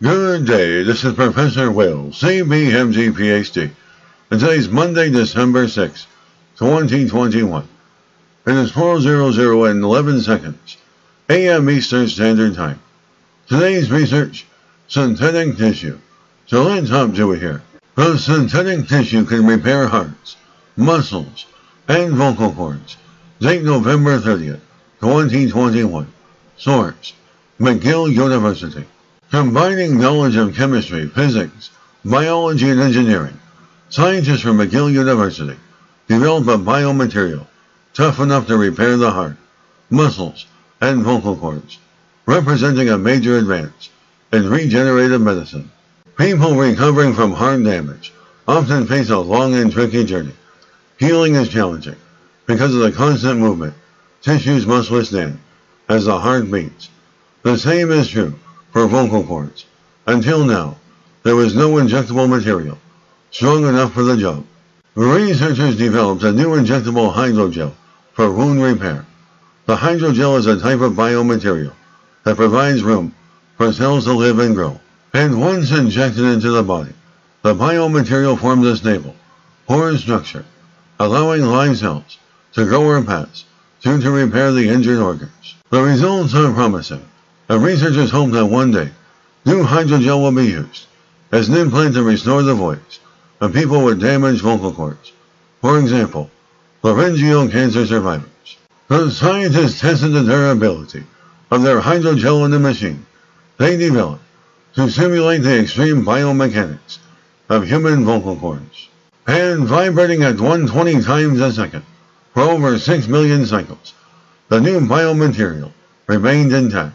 Good day, this is Professor Will, CBMG PhD, and today's Monday, December 6, 2021. It is 4:00 and 11 seconds, a.m. Eastern Standard Time. Today's research, synthetic tissue. So let's hop to it here. The synthetic tissue can repair hearts, muscles, and vocal cords. Date November 30th, 2021. Source, McGill University. Combining knowledge of chemistry, physics, biology, and engineering, scientists from McGill University developed a biomaterial tough enough to repair the heart, muscles, and vocal cords, representing a major advance in regenerative medicine. People recovering from heart damage often face a long and tricky journey. Healing is challenging because of the constant movement tissues must withstand as the heart beats. The same is true for vocal cords. Until now, there was no injectable material strong enough for the job. Researchers developed a new injectable hydrogel for wound repair. The hydrogel is a type of biomaterial that provides room for cells to live and grow. And once injected into the body, the biomaterial forms a stable, porous structure, allowing live cells to grow or pass through to repair the injured organs. The results are promising, and researchers hope that one day, new hydrogel will be used as an implant to restore the voice of people with damaged vocal cords. For example, laryngeal cancer survivors. The scientists tested the durability of their hydrogel in a machine they developed to simulate the extreme biomechanics of human vocal cords. And vibrating at 120 times a second for over 6 million cycles, the new biomaterial remained intact,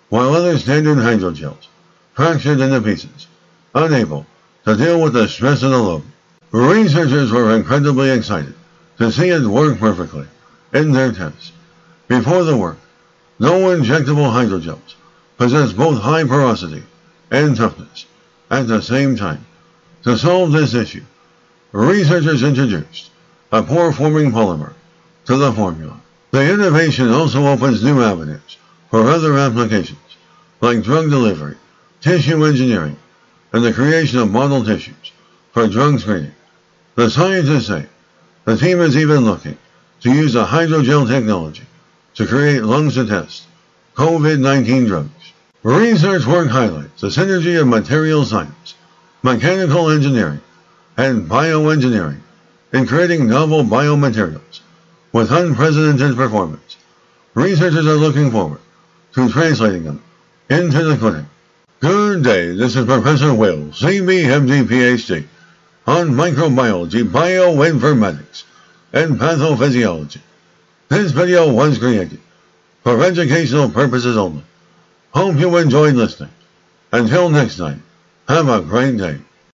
while other standard hydrogels fractured into pieces, unable to deal with the stress of the load. Researchers were incredibly excited to see it work perfectly in their tests. Before the work, no injectable hydrogels possess both high porosity and toughness at the same time. To solve this issue, researchers introduced a pore-forming polymer to the formula. The innovation also opens new avenues for other applications, like drug delivery, tissue engineering, and the creation of model tissues for drug screening. The scientists say the team is even looking to use the hydrogel technology to create lungs to test COVID-19 drugs. Research work highlights the synergy of material science, mechanical engineering, and bioengineering in creating novel biomaterials with unprecedented performance. Researchers are looking forward to translating them into the clinic. Good day, this is Professor Will, CBMG PhD, on microbiology, bioinformatics, and pathophysiology. This video was created for educational purposes only. Hope you enjoyed listening. Until next time, have a great day.